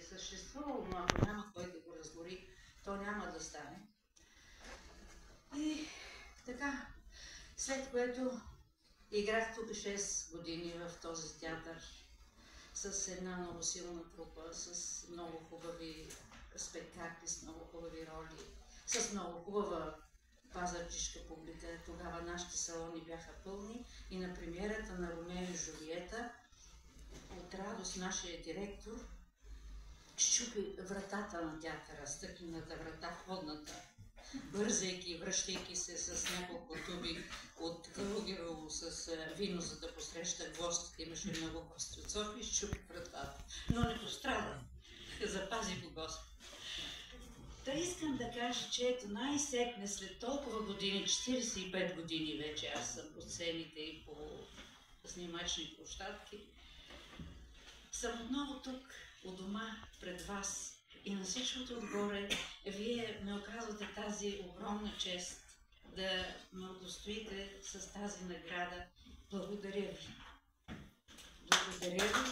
съществувало, но ако няма кой да го разгори, то няма да стане. И така, след което играх тук 6 години в този театър с една много силна трупа, с много хубави спектакли, с много хубави роли, с много хубава пазарджишка публика. Тогава нашите салони бяха пълни и на премиерата на Ромео и Жулиета от радост нашия директор щупи вратата на театъра, стъклената врата, входната, бързайки, връщайки се с няколко туби от Калугерово с вино, за да посреща гостите. Имаше много гости от София и щупи вратата. Но не пострада. Запази го Господ. Та искам да кажа, че ето най-сетне след толкова години, 45 години вече аз съм по сцените и по снимачни площадки, съм отново тук, у дома, пред вас. И на всичкото отгоре, вие ме оказвате тази огромна чест да ме удостоите с тази награда. Благодаря ви. Благодаря ви.